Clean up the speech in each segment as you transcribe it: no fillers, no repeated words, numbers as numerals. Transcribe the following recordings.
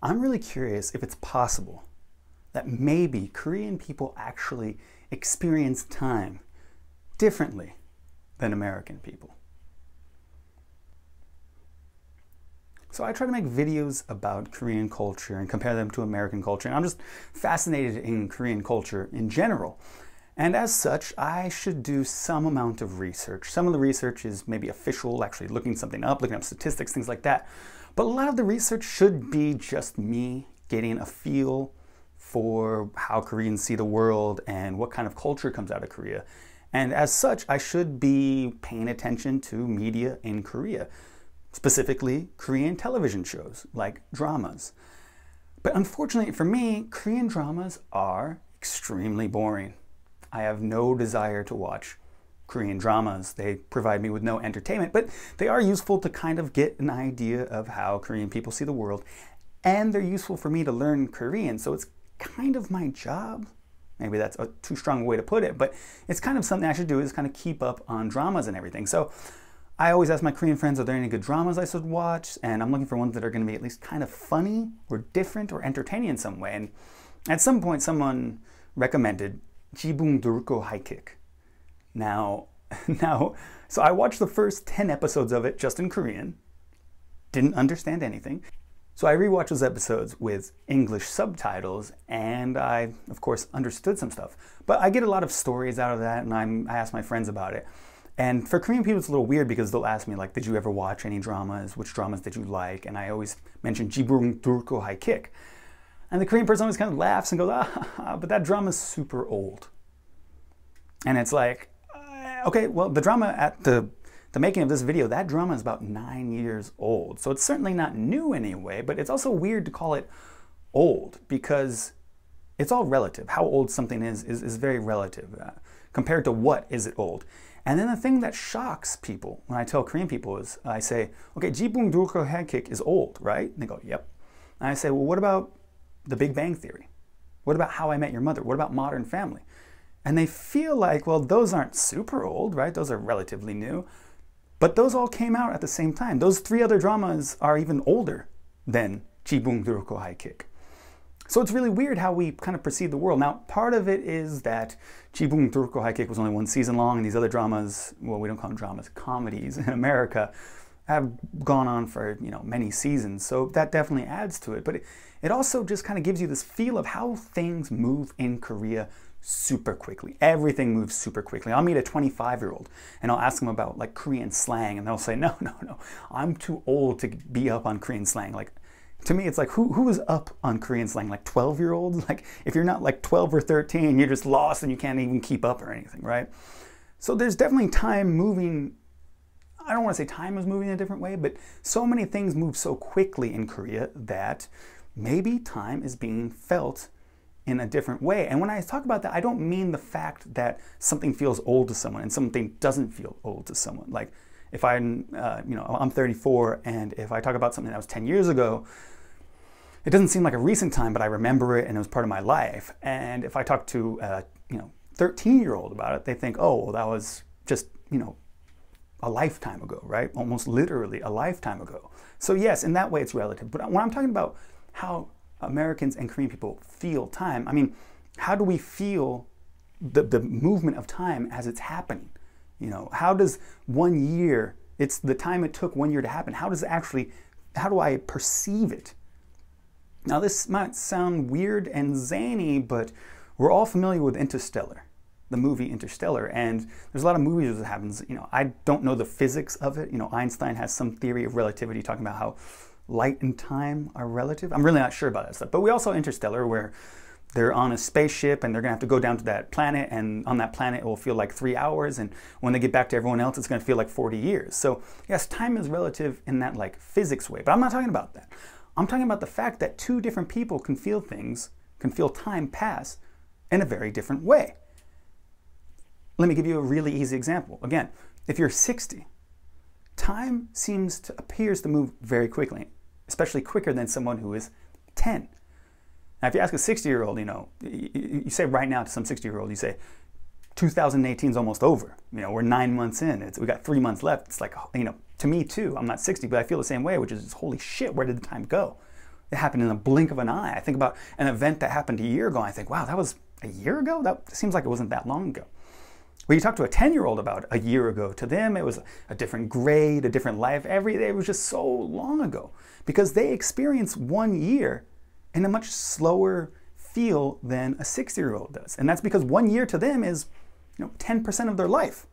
I'm really curious if it's possible that maybe Korean people actually experience time differently than American people. So I try to make videos about Korean culture and compare them to American culture, and I'm just fascinated in Korean culture in general. And as such, I should do some amount of research. Some of the research is maybe official, actually looking something up, looking up statistics, things like that. But a lot of the research should be just me getting a feel for how Koreans see the world and what kind of culture comes out of Korea. And as such, I should be paying attention to media in Korea, specifically Korean television shows like dramas. But unfortunately for me, Korean dramas are extremely boring. I have no desire to watch Korean dramas. They provide me with no entertainment, but they are useful to kind of get an idea of how Korean people see the world, and they're useful for me to learn Korean, so it's kind of my job. Maybe that's a too strong a way to put it, but it's kind of something I should do, is kind of keep up on dramas and everything. So I always ask my Korean friends, are there any good dramas I should watch? And I'm looking for ones that are going to be at least kind of funny or different or entertaining in some way. And at some point, someone recommended Jibung Durko High Kick. Now, so I watched the first 10 episodes of it just in Korean, didn't understand anything. So I rewatched those episodes with English subtitles, and I, of course, understood some stuff. But I get a lot of stories out of that, and I ask my friends about it. And for Korean people, it's a little weird because they'll ask me, like, did you ever watch any dramas? Which dramas did you like? And I always mention Jibung Durko High Kick. And the Korean person always kind of laughs and goes, but that drama's super old. And it's like, okay, well, the drama at the making of this video, that drama is about 9 years old. So it's certainly not new anyway, but it's also weird to call it old because it's all relative. How old something is very relative. Compared to what is it old? And then the thing that shocks people when I tell Korean people is, I say, okay, Jibung Durko High Kick is old, right? And they go, yep. And I say, well, what about The Big Bang Theory? What about How I Met Your Mother? What about Modern Family? And they feel like, well, those aren't super old, right? Those are relatively new. But those all came out at the same time. Those 3 other dramas are even older than Jibung Durko High Kick. So it's really weird how we kind of perceive the world. Now, part of it is that Jibung Durko High Kick was only 1 season long, and these other dramas, well, we don't call them dramas, comedies in America, have gone on for, many seasons. So that definitely adds to it. But it also just kind of gives you this feel of how things move in Korea super quickly. Everything moves super quickly. I'll meet a 25-year-old and I'll ask them about like Korean slang, and they'll say, no, I'm too old to be up on Korean slang. Like, to me, it's like, who is up on Korean slang? Like 12-year-olds? Like, if you're not like 12 or 13, you're just lost and you can't even keep up or anything, right? So there's definitely time moving. I don't want to say time is moving in a different way, but so many things move so quickly in Korea that maybe time is being felt in a different way. And when I talk about that, I don't mean the fact that something feels old to someone and something doesn't feel old to someone. Like, if I'm 34, and if I talk about something that was 10 years ago, it doesn't seem like a recent time, but I remember it and it was part of my life. And if I talk to a 13-year-old about it, they think, oh, well, that was just, a lifetime ago, right? Almost literally a lifetime ago. So yes, in that way it's relative. But when I'm talking about how Americans and Korean people feel time, I mean, how do we feel the movement of time as it's happening? How does 1 year, it's the time it took 1 year to happen, how do I perceive it? Now this might sound weird and zany, but we're all familiar with Interstellar, the movie Interstellar, and there's a lot of movies that happens, I don't know the physics of it. Einstein has some theory of relativity talking about how light and time are relative. I'm really not sure about that stuff, but we also Interstellar, where they're on a spaceship and they're gonna have to go down to that planet, and on that planet it will feel like 3 hours, and when they get back to everyone else it's gonna feel like 40 years. So yes, time is relative in that like physics way, but I'm not talking about that. I'm talking about the fact that 2 different people can feel time pass in a very different way. Let me give you a really easy example. Again, if you're 60, time appears to move very quickly, especially quicker than someone who is 10. Now, if you ask a 60-year-old, you say right now to some 60-year-old, you say, 2018 is almost over. We're 9 months in. We got 3 months left. It's like, to me too, I'm not 60, but I feel the same way, which is, holy shit, where did the time go? It happened in a blink of an eye. I think about an event that happened a year ago, and I think, wow, that was a year ago? That seems like it wasn't that long ago. When you talk to a 10-year-old about a year ago, to them it was a different grade, a different life. It was just so long ago because they experience 1 year in a much slower feel than a 60-year-old does. And that's because 1 year to them is 10% of their life.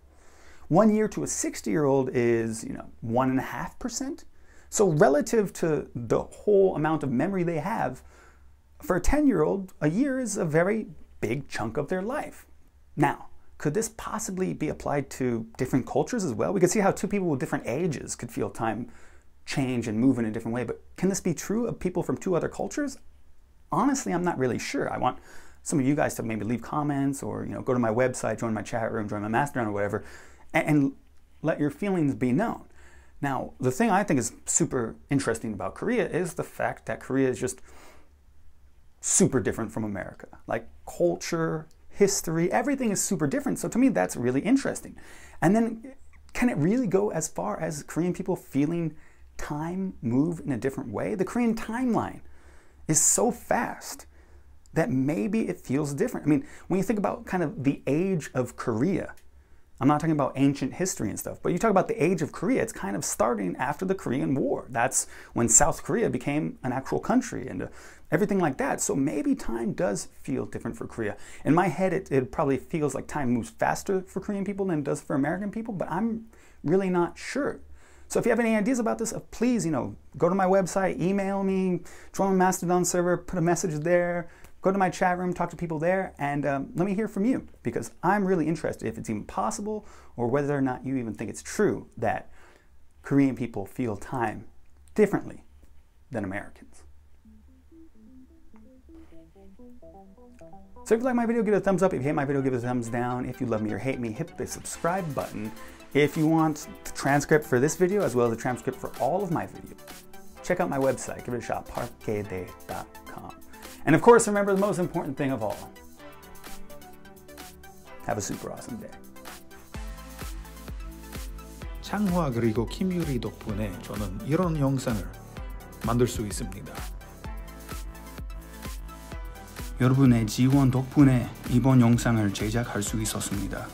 1 year to a 60-year-old is 1.5%. So relative to the whole amount of memory they have, for a 10-year-old, a year is a very big chunk of their life. Now, could this possibly be applied to different cultures as well? We could see how two people with different ages could feel time change and move in a different way, but can this be true of people from two other cultures? Honestly, I'm not really sure. I want some of you guys to maybe leave comments or go to my website, join my chat room, join my Mastodon or whatever, and let your feelings be known. Now, the thing I think is super interesting about Korea is the fact that Korea is just super different from America. Like culture, history, everything is super different. So to me, that's really interesting. And then can it really go as far as Korean people feeling time move in a different way? The Korean timeline is so fast that maybe it feels different. I mean, when you think about kind of the age of Korea, I'm not talking about ancient history and stuff, but you talk about the age of Korea, it's kind of starting after the Korean War. That's when South Korea became an actual country and everything like that. So maybe time does feel different for Korea. In my head, it probably feels like time moves faster for Korean people than it does for American people, but I'm really not sure. So if you have any ideas about this, please, go to my website, email me, join my Mastodon server, put a message there, go to my chat room, talk to people there, and let me hear from you, because I'm really interested if it's even possible or whether or not you even think it's true that Korean people feel time differently than Americans. So if you like my video, give it a thumbs up. If you hate my video, give it a thumbs down. If you love me or hate me, hit the subscribe button. If you want the transcript for this video as well as the transcript for all of my videos, check out my website. Give it a shot, parkede.com. And of course, remember the most important thing of all. Have a super awesome day. 창화 그리고 김유리 덕분에 저는 이런 영상을 만들 수 있습니다. 여러분의 지원 덕분에 이번 영상을 제작할 수 있었습니다.